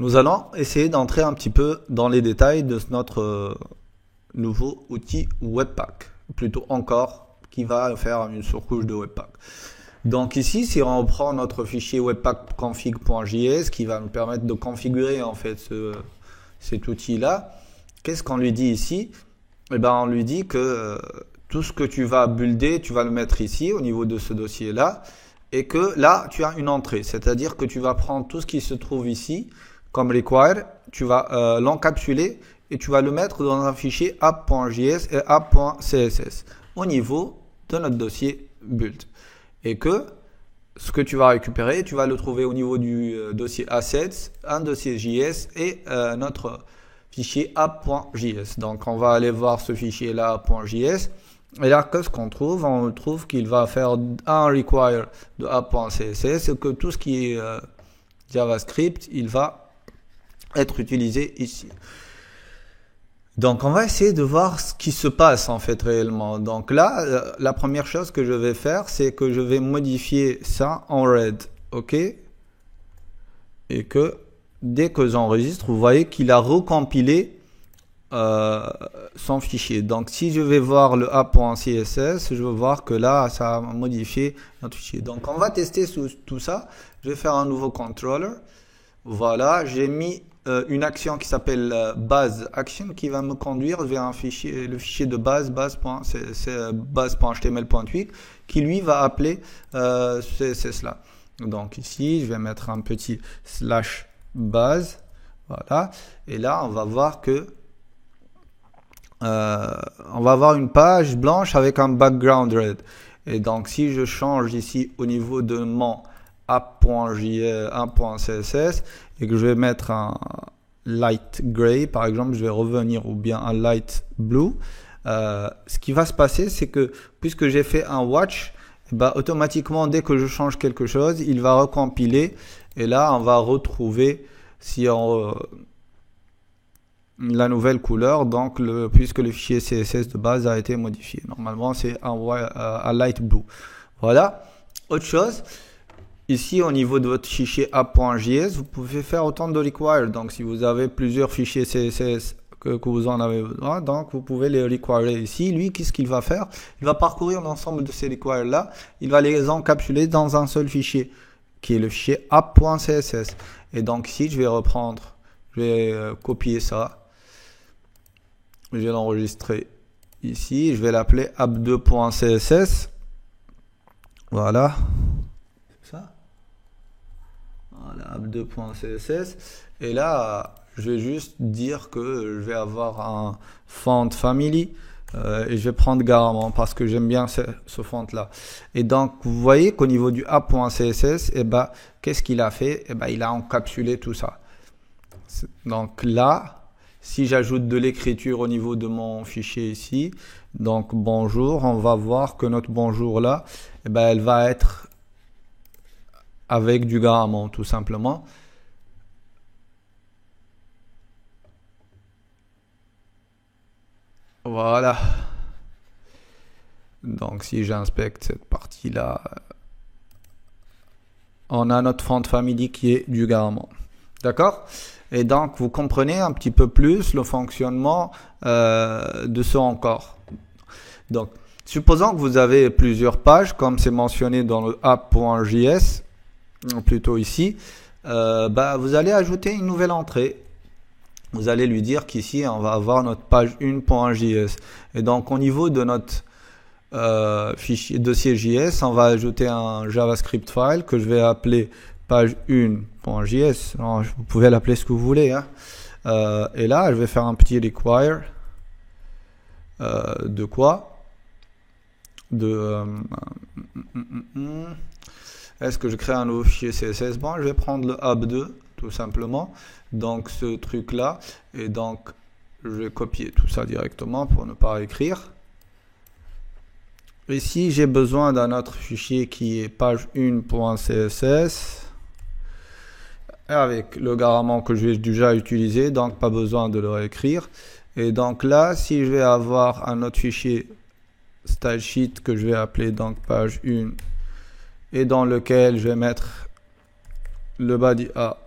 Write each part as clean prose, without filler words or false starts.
Nous allons essayer d'entrer un petit peu dans les détails de notre nouveau outil Webpack, plutôt encore, qui va faire une surcouche de Webpack. Donc ici, si on reprend notre fichier webpack-config.js qui va nous permettre de configurer en fait cet outil-là, qu'est-ce qu'on lui dit ici? Eh ben, on lui dit que tout ce que tu vas builder, tu vas le mettre ici au niveau de ce dossier-là, et que là, tu as une entrée, c'est-à-dire que tu vas prendre tout ce qui se trouve ici comme require, tu vas l'encapsuler et tu vas le mettre dans un fichier app.js et app.css au niveau de notre dossier build. Et que ce que tu vas récupérer, tu vas le trouver au niveau du dossier assets, un dossier JS et notre fichier app.js. Donc on va aller voir ce fichier là app.js. Et là, qu'est-ce qu'on trouve? On trouve qu'il va faire un require de app.css et que tout ce qui est JavaScript, il va être utilisé ici. Donc on va essayer de voir ce qui se passe en fait réellement. Donc là, la première chose que je vais faire, c'est que je vais modifier ça en red, ok? Et que dès que j'enregistre, vous voyez qu'il a recompilé son fichier. Donc si je vais voir le app.css, je vais voir que là, ça a modifié notre fichier. Donc on va tester tout ça. Je vais faire un nouveau controller. Voilà, j'ai mis une action qui s'appelle base action qui va me conduire vers un fichier, le fichier de base.html.8 qui lui va appeler CSS là. Donc ici, je vais mettre un petit slash base, voilà, et là on va voir que on va avoir une page blanche avec un background red. Et donc si je change ici au niveau de mon app.css et que je vais mettre un light gray par exemple, je vais revenir, ou bien un light blue, ce qui va se passer, c'est que puisque j'ai fait un watch, bah, automatiquement dès que je change quelque chose, il va recompiler et là on va retrouver si on la nouvelle couleur, donc puisque le fichier CSS de base a été modifié. Normalement c'est un light blue. Voilà. Autre chose, ici, au niveau de votre fichier app.js, vous pouvez faire autant de require. Donc, si vous avez plusieurs fichiers CSS que vous en avez besoin, donc vous pouvez les require ici. Lui, qu'est-ce qu'il va faire? Il va parcourir l'ensemble de ces requires-là. Il va les encapsuler dans un seul fichier, qui est le fichier app.css. Et donc, ici, je vais reprendre, je vais copier ça. Je vais l'enregistrer ici. Je vais l'appeler app2.css. Voilà. Voilà, app2.css. Et là, je vais juste dire que je vais avoir un font family et je vais prendre Garamond parce que j'aime bien ce font là. Et donc, vous voyez qu'au niveau du app.css, eh ben, qu'est-ce qu'il a fait? Eh ben, il a encapsulé tout ça. Donc là, si j'ajoute de l'écriture au niveau de mon fichier ici, donc bonjour, on va voir que notre bonjour là, eh ben, elle va être avec du Garamond tout simplement. Voilà. Donc si j'inspecte cette partie-là, on a notre font family qui est du Garamond. D'accord? Et donc vous comprenez un petit peu plus le fonctionnement de ce encore. Donc supposons que vous avez plusieurs pages, comme c'est mentionné dans le app.js, plutôt ici, bah, vous allez ajouter une nouvelle entrée. Vous allez lui dire qu'ici on va avoir notre page 1.js et donc au niveau de notre fichier dossier JS, on va ajouter un JavaScript file que je vais appeler page 1.js. Vous pouvez l'appeler ce que vous voulez, hein. Et là je vais faire un petit require de quoi, de est-ce que je crée un nouveau fichier CSS? Bon, je vais prendre le app2 tout simplement, donc ce truc là, et donc je vais copier tout ça directement pour ne pas écrire. Ici j'ai besoin d'un autre fichier qui est page 1.css avec le Garamond que je vais déjà utiliser, donc pas besoin de le réécrire. Et donc là, si je vais avoir un autre fichier stylesheet que je vais appeler donc page 1 et dans lequel je vais mettre le body A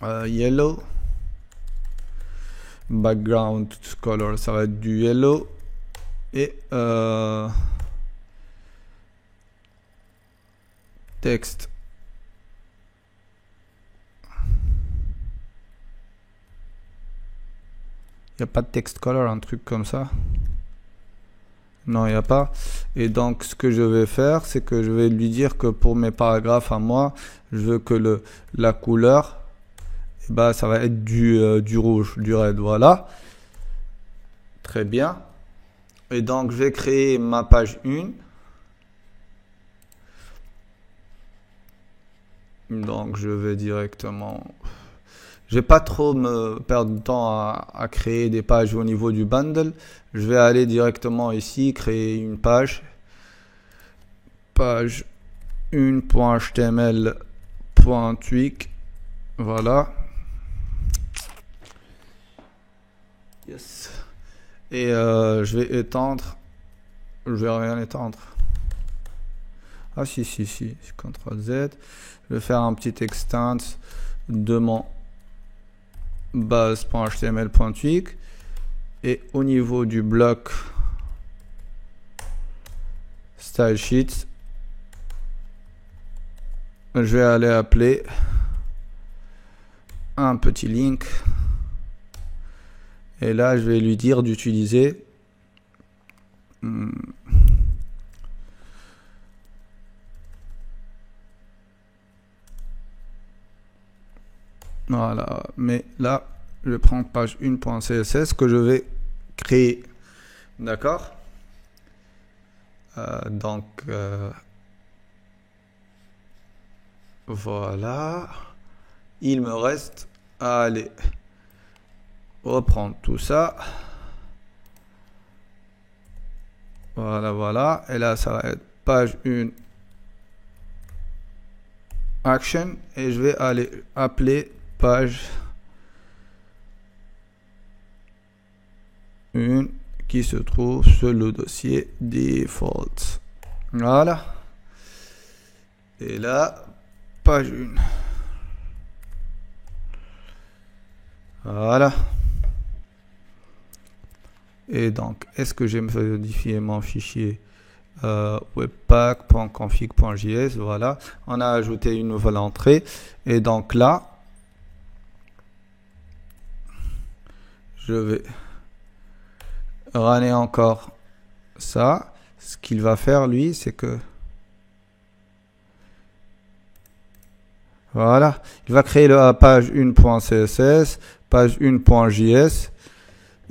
Yellow. Background color, ça va être du yellow. Et texte. Il n'y a pas de text color, un truc comme ça. Non, il n'y a pas. Et donc, ce que je vais faire, c'est que je vais lui dire que pour mes paragraphes à moi, je veux que la couleur, eh ben, ça va être du rouge, du red. Voilà. Très bien. Et donc, je vais créer ma page 1. Donc, je vais directement... Je vais pas trop me perdre de temps à créer des pages au niveau du bundle. Je vais aller directement ici, créer une page. Page 1.html.tweak. Voilà. Yes. Et je vais étendre. Je vais rien étendre. Ah si. CTRL Z. Je vais faire un petit extend de mon base.html.tweak. Et au niveau du bloc style sheets, je vais aller appeler un petit link. Et là, je vais lui dire d'utiliser voilà. Mais là, je vais prendre page 1.css que je vais créer. D'accord? Voilà. Il me reste à aller reprendre tout ça. Voilà. Et là, ça va être page 1 action. Et je vais aller appeler page 1 qui se trouve sur le dossier default. Voilà. Et là, page 1. Voilà. Et donc, est-ce que j'ai modifié mon fichier webpack.config.js? Voilà. On a ajouté une nouvelle entrée. Et donc là, je vais runner encore ça. Ce qu'il va faire, lui, c'est que voilà, il va créer la page 1.css, page 1.js.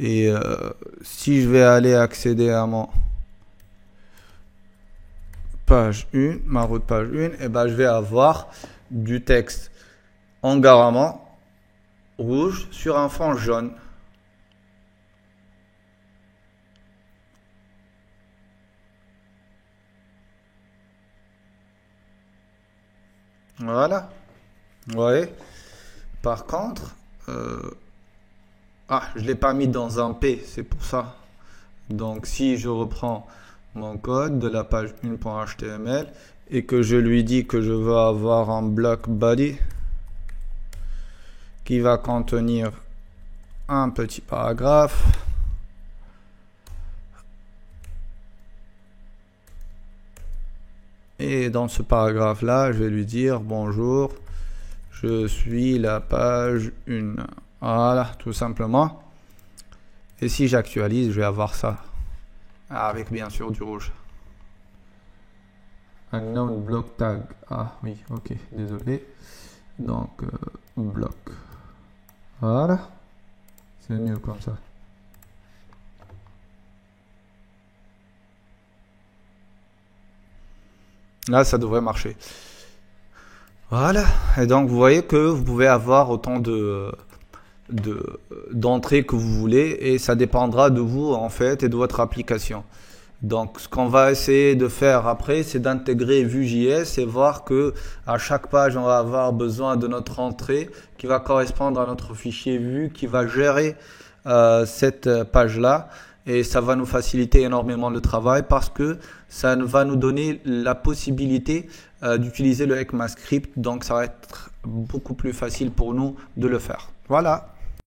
Et si je vais aller accéder à mon page 1, ma route page 1, et ben je vais avoir du texte en garament rouge sur un fond jaune. Voilà. Ouais. Par contre, je l'ai pas mis dans un P, c'est pour ça. Donc, si je reprends mon code de la page 1.html et que je lui dis que je veux avoir un block body qui va contenir un petit paragraphe. Et dans ce paragraphe-là, je vais lui dire bonjour, je suis la page 1. Voilà, tout simplement. Et si j'actualise, je vais avoir ça. Avec bien sûr du rouge. Unknown block tag. Ah oui, ok, désolé. Donc, bloc. Voilà. C'est mieux comme ça. Là, ça devrait marcher. Voilà. Et donc, vous voyez que vous pouvez avoir autant d'entrées que vous voulez et ça dépendra de vous en fait et de votre application. Donc, ce qu'on va essayer de faire après, c'est d'intégrer Vue.js et voir que à chaque page, on va avoir besoin de notre entrée qui va correspondre à notre fichier Vue qui va gérer cette page-là. Et ça va nous faciliter énormément le travail parce que ça va nous donner la possibilité d'utiliser le ECMAScript. Donc, ça va être beaucoup plus facile pour nous de le faire. Voilà.